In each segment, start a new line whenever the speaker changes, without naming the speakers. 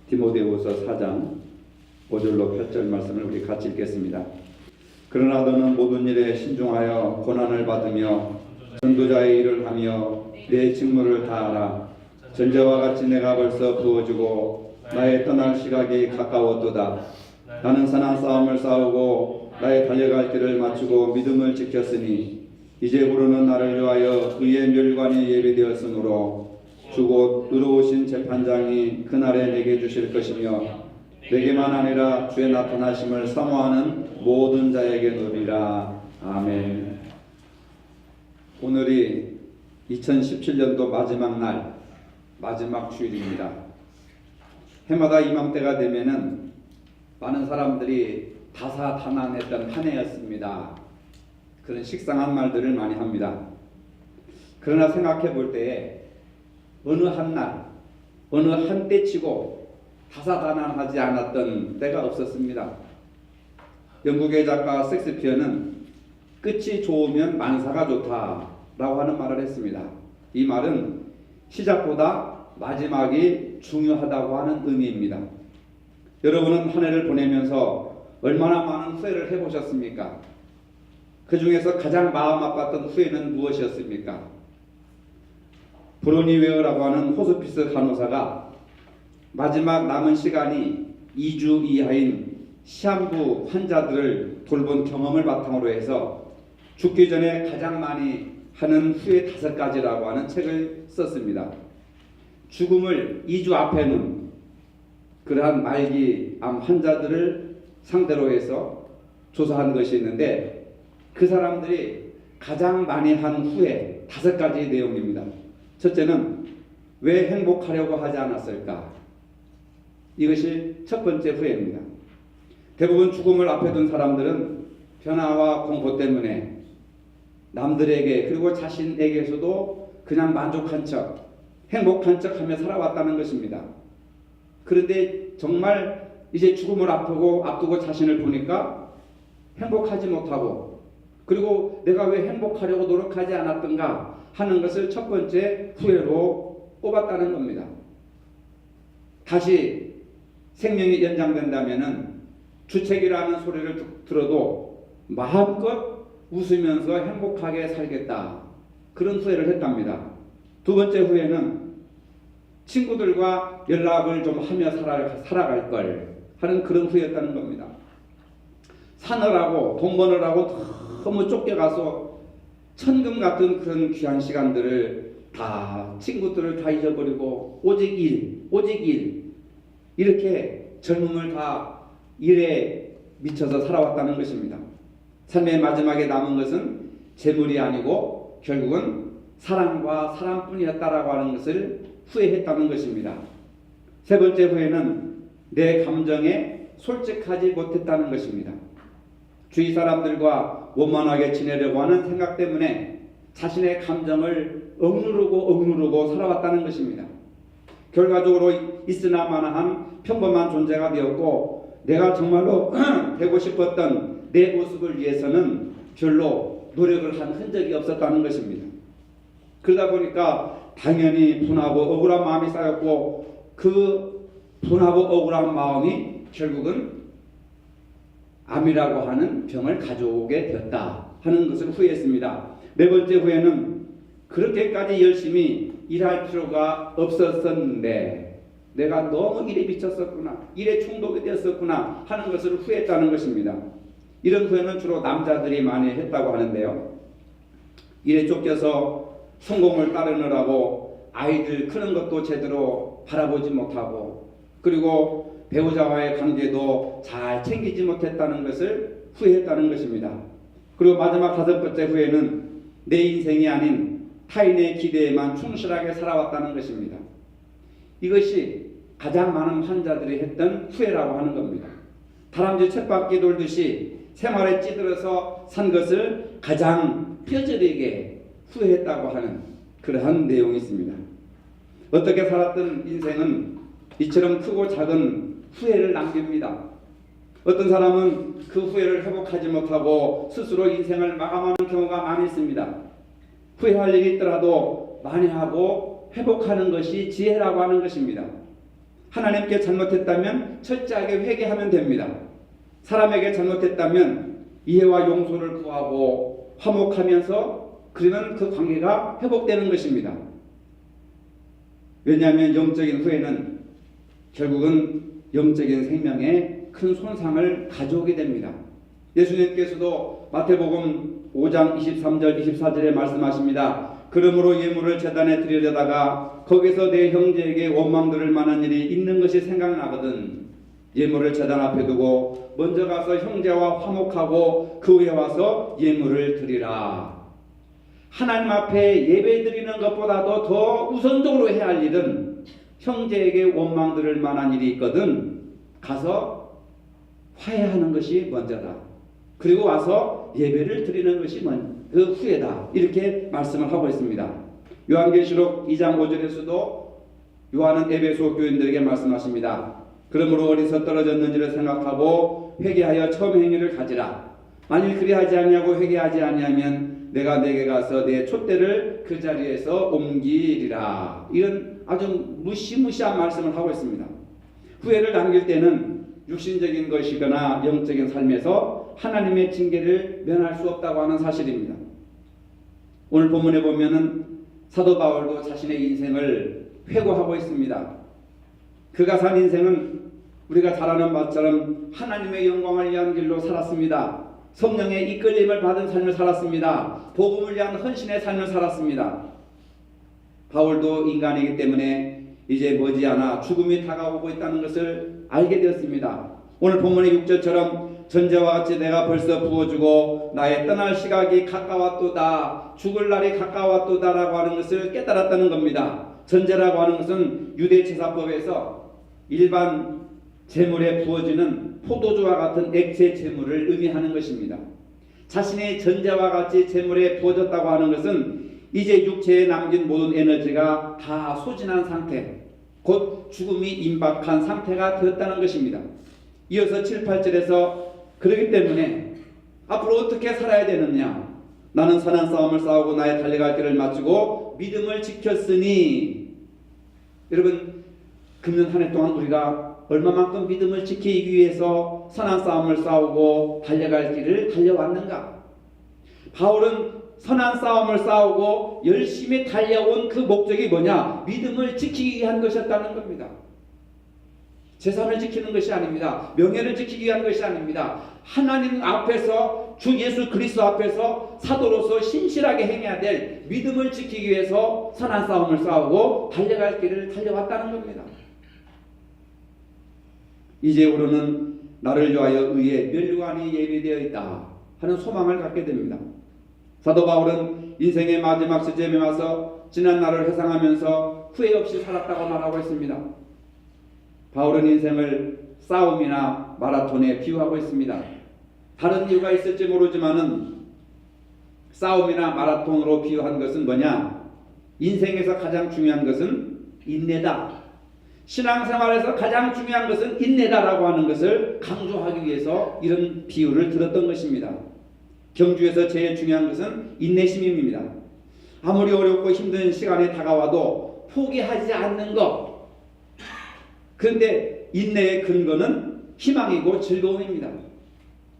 디모데후서 4장 5절로 8절 말씀을 우리 같이 읽겠습니다. 그러나 너는 모든 일에 신중하여 고난을 받으며 전도자의 일을 하며 내 직무를 다하라. 전제와 같이 내가 벌써 부어주고 나의 떠날 시각이 가까웠도다. 나는 선한 싸움을 싸우고 나의 달려갈 길을 마치고 믿음을 지켰으니 이제부로는 나를 위하여 의의 멸관이 예비되었으므로 주곧 의로우신 재판장이 그날에 내게 주실 것이며 내게만 아니라 주의 나타나심을 사모하는 모든 자에게 누리라. 아멘. 오늘이 2017년도 마지막 날, 마지막 주일입니다. 해마다 이맘때가 되면은 많은 사람들이 다사다난했던 한 해였습니다. 그런 식상한 말들을 많이 합니다. 그러나 생각해 볼 때에 어느 한 날, 어느 한때 치고 다사다난하지 않았던 때가 없었습니다. 영국의 작가 섹스피어는 끝이 좋으면 만사가 좋다라고 하는 말을 했습니다. 이 말은 시작보다 마지막이 중요하다고 하는 의미입니다. 여러분은 한 해를 보내면서 얼마나 많은 후회를 해보셨습니까? 그 중에서 가장 마음 아팠던 후회는 무엇이었습니까? 브로니 웨어라고 하는 호스피스 간호사가 마지막 남은 시간이 2주 이하인 시한부 환자들을 돌본 경험을 바탕으로 해서 죽기 전에 가장 많이 하는 후회 5가지라고 하는 책을 썼습니다. 죽음을 2주 앞에 놓은 그러한 말기암 환자들을 상대로 해서 조사한 것이 있는데 그 사람들이 가장 많이 한 후회 5가지 내용입니다. 첫째는 왜 행복하려고 하지 않았을까? 이것이 첫 번째 후회입니다. 대부분 죽음을 앞에 둔 사람들은 변화와 공포 때문에 남들에게 그리고 자신에게서도 그냥 만족한 척, 행복한 척하며 살아왔다는 것입니다. 그런데 정말 이제 죽음을 앞두고 자신을 보니까 행복하지 못하고 그리고 내가 왜 행복하려고 노력하지 않았던가 하는 것을 첫 번째 후회로 꼽았다는 겁니다. 다시 생명이 연장된다면 주책이라는 소리를 들어도 마음껏 웃으면서 행복하게 살겠다. 그런 후회를 했답니다. 두 번째 후회는 친구들과 연락을 좀 하며 살아갈 걸 하는 그런 후회였다는 겁니다. 사느라고 돈 버느라고 너무 쫓겨가서 천금 같은 그런 귀한 시간들을 다 친구들을 다 잊어버리고 오직 일 이렇게 젊음을 다 일에 미쳐서 살아왔다는 것입니다. 삶의 마지막에 남은 것은 재물이 아니고 결국은 사랑과 사랑뿐이었다라고 하는 것을 후회했다는 것입니다. 세 번째 후회는 내 감정에 솔직하지 못했다는 것입니다. 주위 사람들과 원만하게 지내려고 하는 생각 때문에 자신의 감정을 억누르고 살아왔다는 것입니다. 결과적으로 있으나마나한 평범한 존재가 되었고 내가 정말로 되고 싶었던 내 모습을 위해서는 별로 노력을 한 흔적이 없었다는 것입니다. 그러다 보니까 당연히 분하고 억울한 마음이 쌓였고 그 분하고 억울한 마음이 결국은 암이라고 하는 병을 가져오게 되었다 하는 것을 후회했습니다. 네 번째 후회는 그렇게까지 열심히 일할 필요가 없었었는데 내가 너무 일에 미쳤었구나, 일에 중독이 되었었구나 하는 것을 후회했다는 것입니다. 이런 후회는 주로 남자들이 많이 했다고 하는데요. 일에 쫓겨서 성공을 따르느라고 아이들 크는 것도 제대로 바라보지 못하고 그리고 배우자와의 관계도 잘 챙기지 못했다는 것을 후회했다는 것입니다. 그리고 마지막 5번째 후회는 내 인생이 아닌 타인의 기대에만 충실하게 살아왔다는 것입니다. 이것이 가장 많은 환자들이 했던 후회라고 하는 겁니다. 다람쥐 쳇바퀴 돌듯이 생활에 찌들어서 산 것을 가장 뼈저리게 후회했다고 하는 그러한 내용이 있습니다. 어떻게 살았던 인생은 이처럼 크고 작은 후회를 남깁니다. 어떤 사람은 그 후회를 회복하지 못하고 스스로 인생을 마감하는 경우가 많이 있습니다. 후회할 일이 있더라도 만회하고 회복하는 것이 지혜라고 하는 것입니다. 하나님께 잘못했다면 철저하게 회개하면 됩니다. 사람에게 잘못했다면 이해와 용서를 구하고 화목하면서 그러면 그 관계가 회복되는 것입니다. 왜냐하면 영적인 후회는 결국은 영적인 생명에 큰 손상을 가져오게 됩니다. 예수님께서도 마태복음 5장 23절 24절에 말씀하십니다. 그러므로 예물을 제단에 드리려다가 거기서 내 형제에게 원망 들을 만한 일이 있는 것이 생각나거든 예물을 제단 앞에 두고 먼저 가서 형제와 화목하고 그 후에 와서 예물을 드리라. 하나님 앞에 예배 드리는 것보다도 더 우선적으로 해야 할 일은 형제에게 원망 들을 만한 일이 있거든 가서 화해하는 것이 먼저다. 그리고 와서 예배를 드리는 것이 그 후에다. 이렇게 말씀을 하고 있습니다. 요한계시록 2장 5절에서도 요한은 에베소 교인들에게 말씀하십니다. 그러므로 어디서 떨어졌는지를 생각하고 회개하여 처음 행위를 가지라. 만일 그리하지 아니하고 회개하지 아니하면 내가 내게 가서 내 촛대를 그 자리에서 옮기리라. 이런 아주 무시무시한 말씀을 하고 있습니다. 후회를 남길 때는 육신적인 것이거나 영적인 삶에서 하나님의 징계를 면할 수 없다고 하는 사실입니다. 오늘 본문에 보면은 사도 바울도 자신의 인생을 회고하고 있습니다. 그가 산 인생은 우리가 잘 아는 바처럼 하나님의 영광을 위한 길로 살았습니다. 성령의 이끌림을 받은 삶을 살았습니다. 복음을 위한 헌신의 삶을 살았습니다. 바울도 인간이기 때문에 이제 머지않아 죽음이 다가오고 있다는 것을 알게 되었습니다. 오늘 본문의 6절처럼 전제와 같이 내가 벌써 부어주고 나의 떠날 시각이 가까웠도다. 죽을 날이 가까웠도다 라고 하는 것을 깨달았다는 겁니다. 전제라고 하는 것은 유대 제사법에서 일반 제물에 부어지는 포도주와 같은 액체 제물을 의미하는 것입니다. 자신의 전제와 같이 제물에 부어졌다고 하는 것은 이제 육체에 남긴 모든 에너지가 다 소진한 상태, 곧 죽음이 임박한 상태가 되었다는 것입니다. 이어서 7, 8절에서 그렇기 때문에 앞으로 어떻게 살아야 되느냐? 나는 선한 싸움을 싸우고 나의 달려갈 길을 마치고 믿음을 지켰으니. 여러분, 금년 한 해 동안 우리가 얼마만큼 믿음을 지키기 위해서 선한 싸움을 싸우고 달려갈 길을 달려왔는가? 바울은 선한 싸움을 싸우고 열심히 달려온 그 목적이 뭐냐? 믿음을 지키기 위한 것이었다는 겁니다. 재산을 지키는 것이 아닙니다. 명예를 지키기 위한 것이 아닙니다. 하나님 앞에서 주 예수 그리스도 앞에서 사도로서 신실하게 행해야 될 믿음을 지키기 위해서 선한 싸움을 싸우고 달려갈 길을 달려왔다는 겁니다. 이제 우리는 나를 위하여 의의 면류관이 예비되어 있다 하는 소망을 갖게 됩니다. 사도 바울은 인생의 마지막 시점에 와서 지난 날을 회상하면서 후회 없이 살았다고 말하고 있습니다. 바울은 인생을 싸움이나 마라톤에 비유하고 있습니다. 다른 이유가 있을지 모르지만은 싸움이나 마라톤으로 비유한 것은 뭐냐? 인생에서 가장 중요한 것은 인내다. 신앙생활에서 가장 중요한 것은 인내다라고 하는 것을 강조하기 위해서 이런 비유를 들었던 것입니다. 경주에서 제일 중요한 것은 인내심입니다. 아무리 어렵고 힘든 시간이 다가와도 포기하지 않는 것. 그런데 인내의 근거는 희망이고 즐거움입니다.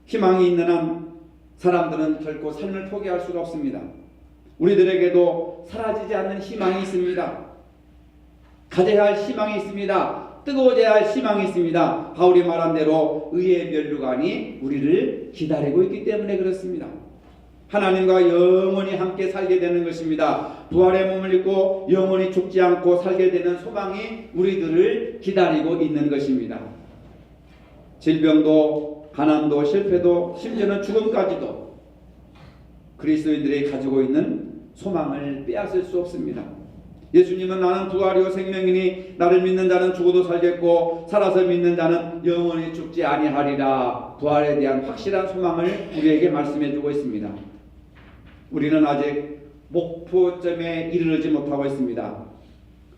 희망이 있는 한 사람들은 결코 삶을 포기할 수가 없습니다. 우리들에게도 사라지지 않는 희망이 있습니다. 가져야 할 희망이 있습니다. 뜨거워져야 할 희망이 있습니다. 바울이 말한 대로 의의 면류관이 우리를 기다리고 있기 때문에 그렇습니다. 하나님과 영원히 함께 살게 되는 것입니다. 부활의 몸을 입고 영원히 죽지 않고 살게 되는 소망이 우리들을 기다리고 있는 것입니다. 질병도 가난도 실패도 심지어는 죽음까지도 그리스도인들이 가지고 있는 소망을 빼앗을 수 없습니다. 예수님은 나는 부활이요 생명이니 나를 믿는 자는 죽어도 살겠고 살아서 믿는 자는 영원히 죽지 아니하리라. 부활에 대한 확실한 소망을 우리에게 말씀해 주고 있습니다. 우리는 아직 목표점에 이르지 못하고 있습니다.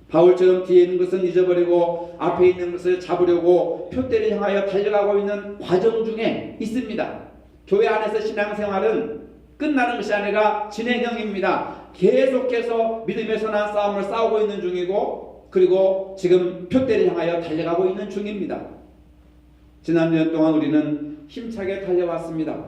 바울처럼 뒤에 있는 것은 잊어버리고 앞에 있는 것을 잡으려고 표대를 향하여 달려가고 있는 과정 중에 있습니다. 교회 안에서 신앙생활은 끝나는 것이 아니라 진행형입니다. 계속해서 믿음의 선한 싸움을 싸우고 있는 중이고 그리고 지금 표대를 향하여 달려가고 있는 중입니다. 지난 년 동안 우리는 힘차게 달려왔습니다.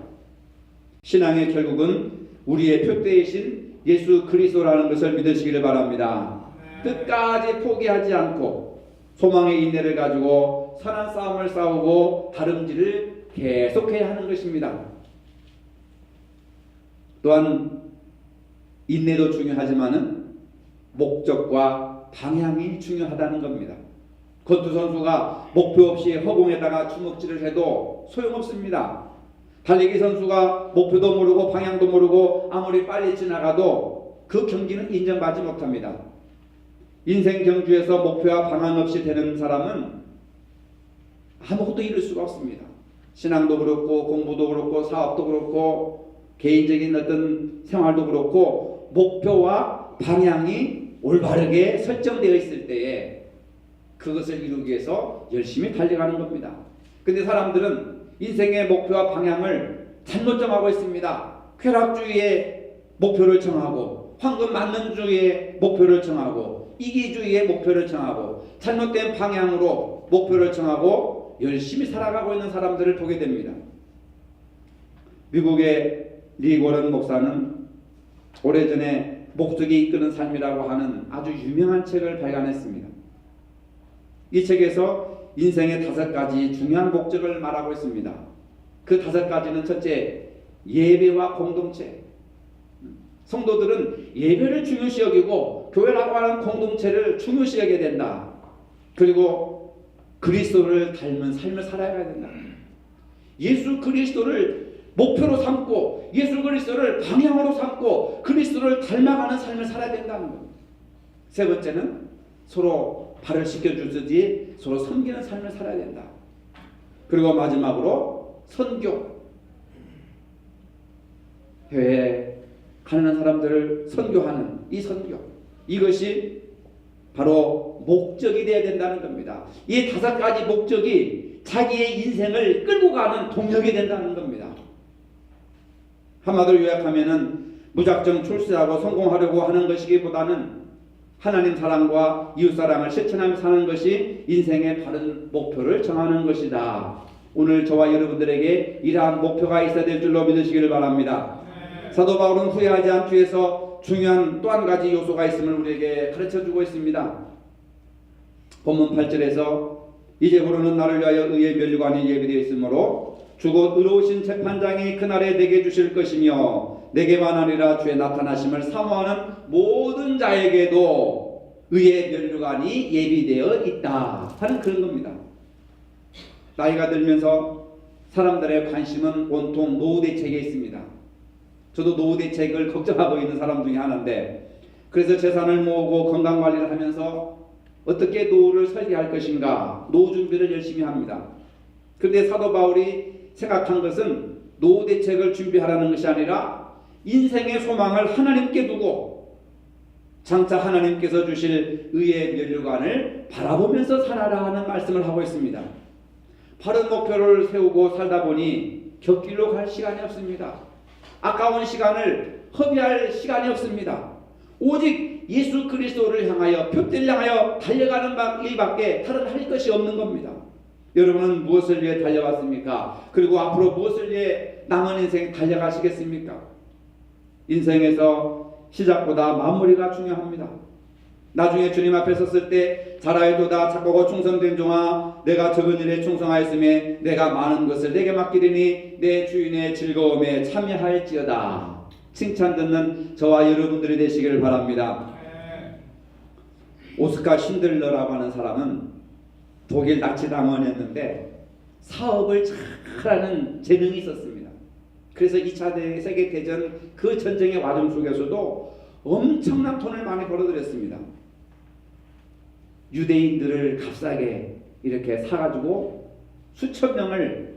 신앙의 결국은 우리의 표대이신 예수 그리스도라는 것을 믿으시기를 바랍니다. 끝까지 포기하지 않고 소망의 인내를 가지고 선한 싸움을 싸우고 다름질을 계속해야 하는 것입니다. 또한 인내도 중요하지만은 목적과 방향이 중요하다는 겁니다. 권투 선수가 목표 없이 허공에다가 주먹질을 해도 소용없습니다. 달리기 선수가 목표도 모르고 방향도 모르고 아무리 빨리 지나가도 그 경기는 인정받지 못합니다. 인생 경주에서 목표와 방향 없이 되는 사람은 아무것도 이룰 수가 없습니다. 신앙도 그렇고 공부도 그렇고 사업도 그렇고 개인적인 어떤 생활도 그렇고 목표와 방향이 올바르게 설정되어 있을 때에 그것을 이루기 위해서 열심히 달려가는 겁니다. 근데 사람들은 인생의 목표와 방향을 잘못 정하고 있습니다. 쾌락주의의 목표를 정하고 황금 만능주의의 목표를 정하고 이기주의의 목표를 정하고 잘못된 방향으로 목표를 정하고 열심히 살아가고 있는 사람들을 보게 됩니다. 미국의 리 워런 목사는 오래전에 목적이 이끄는 삶이라고 하는 아주 유명한 책을 발간했습니다. 이 책에서 인생의 5가지 중요한 목적을 말하고 있습니다. 그 5가지는 첫째, 예배와 공동체. 성도들은 예배를 중요시 여기고 교회라고 하는 공동체를 중요시 여겨야 된다. 그리고 그리스도를 닮은 삶을 살아야 된다. 예수 그리스도를 목표로 삼고 예수 그리스도를 방향으로 삼고 그리스도를 닮아가는 삶을 살아야 된다는 겁니다. 세 번째는 서로 발을 씻겨주듯이 서로 섬기는 삶을 살아야 된다. 그리고 마지막으로 선교. 해외에 가난한 사람들을 선교하는 이 선교. 이것이 바로 목적이 되어야 된다는 겁니다. 이 5가지 목적이 자기의 인생을 끌고 가는 동력이 된다는 겁니다. 한마디로 요약하면은 무작정 출세하고 성공하려고 하는 것이기보다는 하나님 사랑과 이웃 사랑을 실천하며 사는 것이 인생의 바른 목표를 정하는 것이다. 오늘 저와 여러분들에게 이러한 목표가 있어야 될 줄로 믿으시기를 바랍니다. 사도 바울은 후회하지 않기 위해서 중요한 또 한 가지 요소가 있음을 우리에게 가르쳐주고 있습니다. 본문 8절에서 이제부로는 나를 위하여 의의 면류관이 예비되어 있으므로 주곧 의로우신 재판장이 그날에 내게 주실 것이며 내게만 아니라 주의 나타나심을 사모하는 모든 자에게도 의의 면류관이 예비되어 있다 하는 그런 겁니다. 나이가 들면서 사람들의 관심은 온통 노후 대책에 있습니다. 저도 노후 대책을 걱정하고 있는 사람 중에 하나인데, 그래서 재산을 모으고 건강관리를 하면서 어떻게 노후를 설계할 것인가 노후 준비를 열심히 합니다. 그런데 사도 바울이 생각한 것은 노후 대책을 준비하라는 것이 아니라 인생의 소망을 하나님께 두고 장차 하나님께서 주실 의의 면류관을 바라보면서 살아라 하는 말씀을 하고 있습니다. 바른 목표를 세우고 살다 보니 곁길로 갈 시간이 없습니다. 아까운 시간을 허비할 시간이 없습니다. 오직 예수 그리스도를 향하여 표대를 향하여 달려가는 일밖에 다른 할 것이 없는 겁니다. 여러분은 무엇을 위해 달려왔습니까? 그리고 앞으로 무엇을 위해 남은 인생 달려가시겠습니까? 인생에서 시작보다 마무리가 중요합니다. 나중에 주님 앞에 섰을 때 잘하여도다 착하고 충성된 종아, 내가 적은 일에 충성하였음에 내가 많은 것을 내게 맡기리니 내 주인의 즐거움에 참여할지어다. 칭찬 듣는 저와 여러분들이 되시기를 바랍니다. 오스카 신들러라고 하는 사람은 독일 나치 당원이었는데 사업을 잘하는 재능이 있었습니다. 그래서 2차 세계대전 그 전쟁의 과정 속에서도 엄청난 돈을 많이 벌어들였습니다. 유대인들을 값싸게 이렇게 사가지고 수천 명을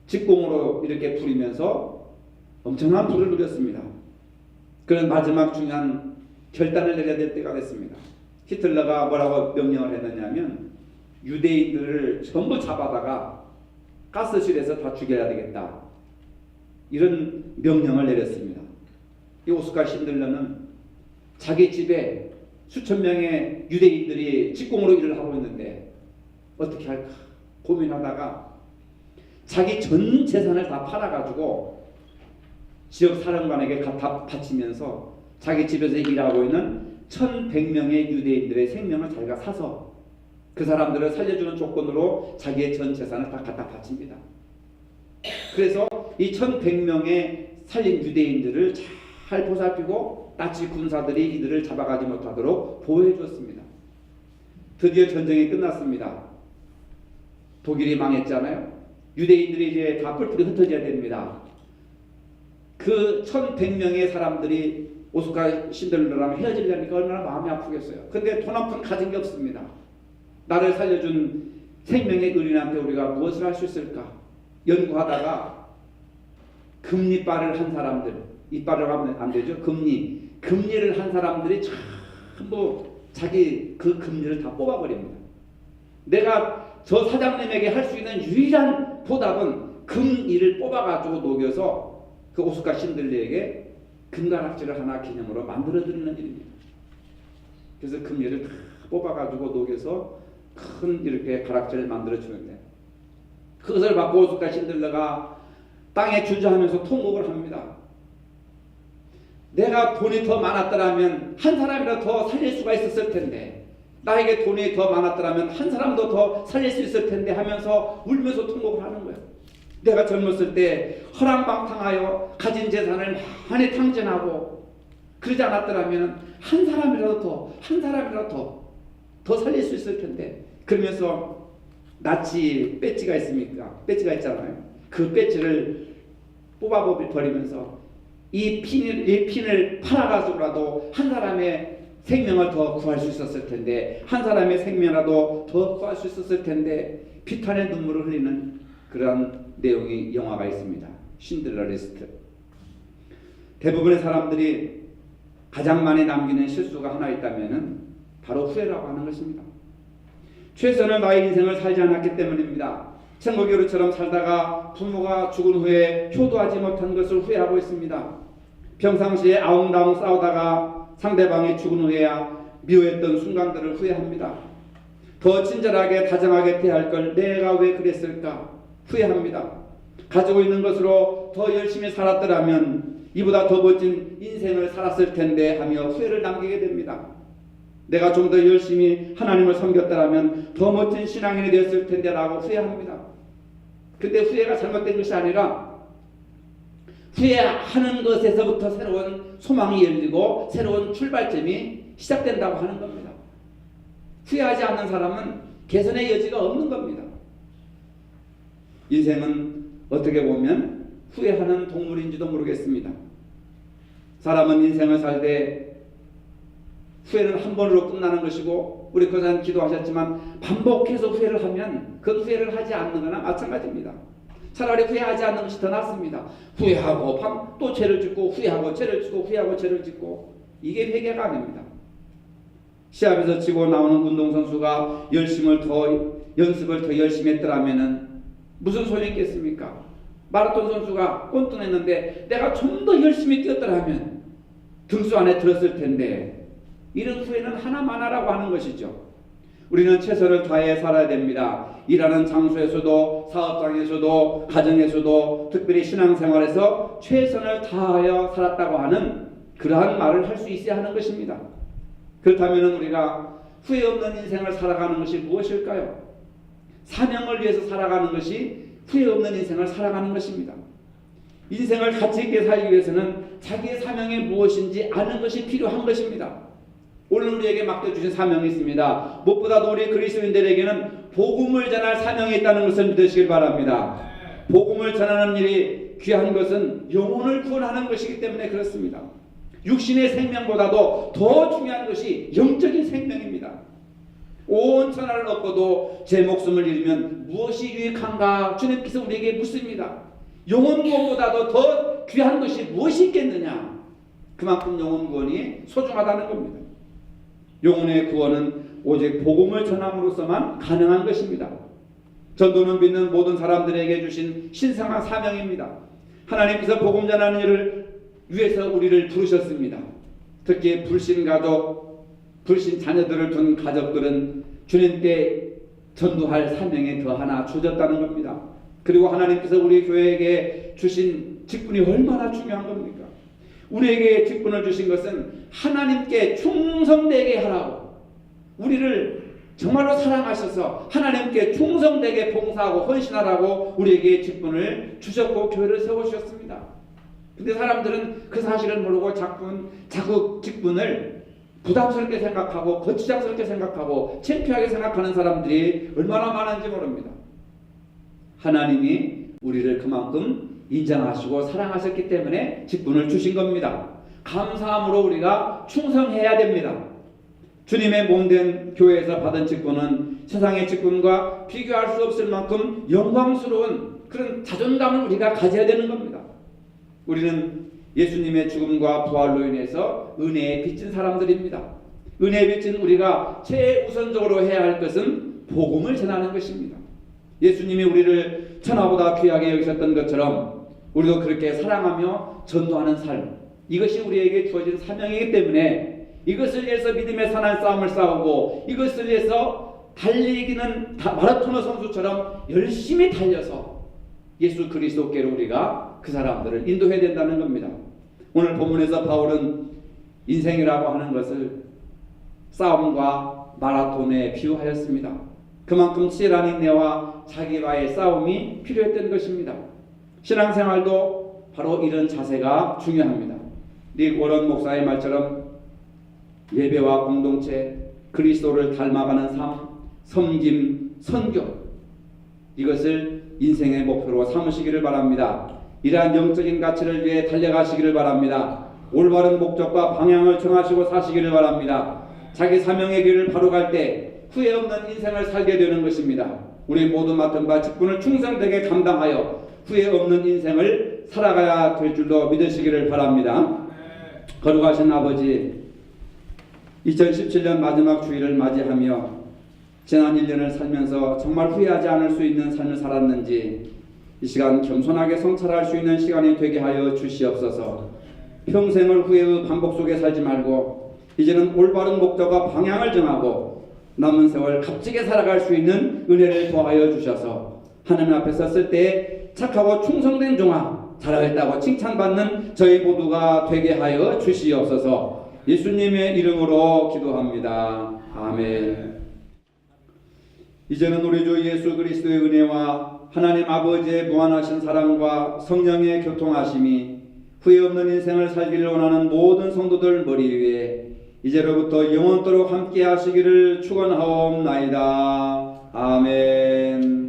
직공으로 이렇게 부리면서 엄청난 부를 누렸습니다. 그런 마지막 중요한 결단을 내려야 될 때가 됐습니다. 히틀러가 뭐라고 명령을 했느냐면 유대인들을 전부 잡아다가 가스실에서 다 죽여야 되겠다. 이런 명령을 내렸습니다. 이 오스카 신들러는 자기 집에 수천 명의 유대인들이 직공으로 일을 하고 있는데 어떻게 할까 고민하다가 자기 전 재산을 다 팔아가지고 지역 사령관에게 갖다 바치면서 자기 집에서 일하고 있는 1100명의 유대인들의 생명을 자기가 사서 그 사람들을 살려주는 조건으로 자기의 전 재산을 다 갖다 바칩니다. 그래서 이 1100명의 살린 유대인들을 잘 보살피고 나치 군사들이 이들을 잡아가지 못하도록 보호해 주었습니다. 드디어 전쟁이 끝났습니다. 독일이 망했잖아요. 유대인들이 이제 다 뿔뿔이 흩어져야 됩니다. 그 1100명의 사람들이 오스카 신들러랑 헤어지려니까 얼마나 마음이 아프겠어요. 근데 돈 한 푼 가진 게 없습니다. 나를 살려준 생명의 의인한테 우리가 무엇을 할 수 있을까? 연구하다가 금리빨을 한 사람들, 이빨을 하면 안 되죠. 금리를 한 사람들이 전부 자기 그 금리를 다 뽑아버립니다. 내가 저 사장님에게 할 수 있는 유일한 보답은 금이를 뽑아가지고 녹여서 그 오스카 신들리에게 금가락지를 하나 기념으로 만들어드리는 일입니다. 그래서 금리를 다 뽑아가지고 녹여서 큰 이렇게 가락지를 만들어주는데 그것을 받고 오스카 신들러가 땅에 주저하면서 통곡을 합니다. 내가 돈이 더 많았더라면 한 사람이라도 더 살릴 수가 있었을 텐데 나에게 돈이 더 많았더라면 한 사람도 더 살릴 수 있을 텐데 하면서 울면서 통곡을 하는 거예요. 내가 젊었을 때 허랑방탕하여 가진 재산을 많이 탕진하고 그러지 않았더라면 한 사람이라도 더 살릴 수 있을 텐데 그러면서 나치 배지가 있습니까? 배지가 있잖아요. 그 배지를 뽑아버리면서 이 핀을 팔아가지고라도 한 사람의 생명을 더 구할 수 있었을 텐데 한 사람의 생명이라도 더 구할 수 있었을 텐데 비탄의 눈물을 흘리는 그런 내용의 영화가 있습니다. 신들러 리스트. 대부분의 사람들이 가장 많이 남기는 실수가 하나 있다면 바로 후회라고 하는 것입니다. 최선을 나의 인생을 살지 않았기 때문입니다. 천국교류처럼 살다가 부모가 죽은 후에 효도하지 못한 것을 후회하고 있습니다. 평상시에 아웅다웅 싸우다가 상대방이 죽은 후에야 미워했던 순간들을 후회합니다. 더 친절하게 다정하게 대할 걸 내가 왜 그랬을까 후회합니다. 가지고 있는 것으로 더 열심히 살았더라면 이보다 더 멋진 인생을 살았을 텐데 하며 후회를 남기게 됩니다. 내가 좀 더 열심히 하나님을 섬겼더라면 더 멋진 신앙인이 되었을 텐데 라고 후회합니다. 근데 후회가 잘못된 것이 아니라 후회하는 것에서부터 새로운 소망이 열리고 새로운 출발점이 시작된다고 하는 겁니다. 후회하지 않는 사람은 개선의 여지가 없는 겁니다. 인생은 어떻게 보면 후회하는 동물인지도 모르겠습니다. 사람은 인생을 살되 후회는 한 번으로 끝나는 것이고 우리 교사님 기도하셨지만 반복해서 후회를 하면 그 후회를 하지 않는 거나 마찬가지입니다. 차라리 후회하지 않는 것이 더 낫습니다. 후회하고 또 죄를 짓고 후회하고 죄를 짓고 후회하고 죄를 짓고 이게 회개가 아닙니다. 시합에서 지고 나오는 운동선수가 연습을 더 열심히 했더라면 무슨 소용이 있겠습니까? 마라톤 선수가 꼴등했는데 내가 좀 더 열심히 뛰었더라면 등수 안에 들었을 텐데 이런 후회는 하나만하라고 하는 것이죠. 우리는 최선을 다해 살아야 됩니다. 일하는 장소에서도 사업장에서도 가정에서도 특별히 신앙생활에서 최선을 다하여 살았다고 하는 그러한 말을 할 수 있어야 하는 것입니다. 그렇다면 우리가 후회 없는 인생을 살아가는 것이 무엇일까요? 사명을 위해서 살아가는 것이 후회 없는 인생을 살아가는 것입니다. 인생을 가치 있게 살기 위해서는 자기의 사명이 무엇인지 아는 것이 필요한 것입니다. 오늘 우리에게 맡겨주신 사명이 있습니다. 무엇보다도 우리 그리스도인들에게는 복음을 전할 사명이 있다는 것을 믿으시길 바랍니다. 복음을 전하는 일이 귀한 것은 영혼을 구원하는 것이기 때문에 그렇습니다. 육신의 생명보다도 더 중요한 것이 영적인 생명입니다. 온 천하를 얻고도 제 목숨을 잃으면 무엇이 유익한가 주님께서 우리에게 묻습니다. 영혼 구원보다도 더 귀한 것이 무엇이 있겠느냐. 그만큼 영혼 구원이 소중하다는 겁니다. 영혼의 구원은 오직 복음을 전함으로써만 가능한 것입니다. 전도는 믿는 모든 사람들에게 주신 신성한 사명입니다. 하나님께서 복음 전하는 일을 위해서 우리를 부르셨습니다. 특히 불신가족, 불신자들을 위해서 우리를 부르셨습니다. 그래서 우리는 복음을 전하는 일을 위해서 우리를 부르셨습니다. 하나님께서 복음 전하는 일을 위해서 우리를 부르셨습니다. 특히 불신가족, 불신자들을 위해서 우리를 부르셨습니다. 하나님께서 복음 전하는 일을 위해서 우리를 부르셨습니다. 특히 불신가족, 불신 자녀들을 둔 가족들은 주님께 전도할 사명에 더 하나 주어졌다는 겁니다. 그리고 하나님께서 우리 교회에게 주신 직분이 얼마나 중요한 겁니까? 우리에게 직분을 주신 것은 하나님께 충성되게 하라고, 우리를 정말로 사랑하셔서 하나님께 충성되게 봉사하고 헌신하라고 우리에게 직분을 주셨고 교회를 세우셨습니다. 근데 사람들은 그 사실을 모르고 자꾸 직분을 부담스럽게 생각하고 거추장스럽게 생각하고 창피하게 생각하는 사람들이 얼마나 많은지 모릅니다. 하나님이 우리를 그만큼 인정하시고 사랑하셨기 때문에 직분을 주신 겁니다. 감사함으로 우리가 충성해야 됩니다. 주님의 몸된 교회에서 받은 직분은 세상의 직분과 비교할 수 없을 만큼 영광스러운 그런 자존감을 우리가 가져야 되는 겁니다. 우리는 예수님의 죽음과 부활로 인해서 은혜에 빚진 사람들입니다. 은혜에 빚진 우리가 최우선적으로 해야 할 것은 복음을 전하는 것입니다. 예수님이 우리를 천하보다 귀하게 여기셨던 것처럼 우리도 그렇게 사랑하며 전도하는 삶, 이것이 우리에게 주어진 사명이기 때문에 이것을 위해서 믿음의 선한 싸움을 싸우고 이것을 위해서 달리기는 마라토너 선수처럼 열심히 달려서 예수 그리스도께로 우리가 그 사람들을 인도해야 된다는 겁니다. 오늘 본문에서 바울은 인생이라고 하는 것을 싸움과 마라톤에 비유하였습니다. 그만큼 치열한 인내와 자기와의 싸움이 필요했던 것입니다. 신앙생활도 바로 이런 자세가 중요합니다. 릭 워런 목사의 말처럼 예배와 공동체, 그리스도를 닮아가는 삶, 섬김, 선교, 이것을 인생의 목표로 삼으시기를 바랍니다. 이러한 영적인 가치를 위해 달려가시기를 바랍니다. 올바른 목적과 방향을 정하시고 사시기를 바랍니다. 자기 사명의 길을 바로 갈 때 후회 없는 인생을 살게 되는 것입니다. 우리 모두 맡은 바 직분을 충성되게 감당하여 후회 없는 인생을 살아가야 될 줄로 믿으시기를 바랍니다. 거룩하신 아버지, 2017년 마지막 주일을 맞이하며 지난 1년을 살면서 정말 후회하지 않을 수 있는 삶을 살았는지 이 시간 겸손하게 성찰할 수 있는 시간이 되게 하여 주시옵소서. 평생을 후회의 반복 속에 살지 말고 이제는 올바른 목적과 방향을 정하고 남은 세월 값지게 살아갈 수 있는 은혜를 더하여 주셔서 하나님 앞에 섰을 때 착하고 충성된 종아, 잘하였다고 칭찬받는 저희 모두가 되게 하여 주시옵소서. 예수님의 이름으로 기도합니다. 아멘. 이제는 우리 주 예수 그리스도의 은혜와 하나님 아버지의 무한하신 사랑과 성령의 교통하심이 후회 없는 인생을 살기를 원하는 모든 성도들 머리 위에 이제로부터 영원토록 함께 하시기를 축원하옵나이다. 아멘.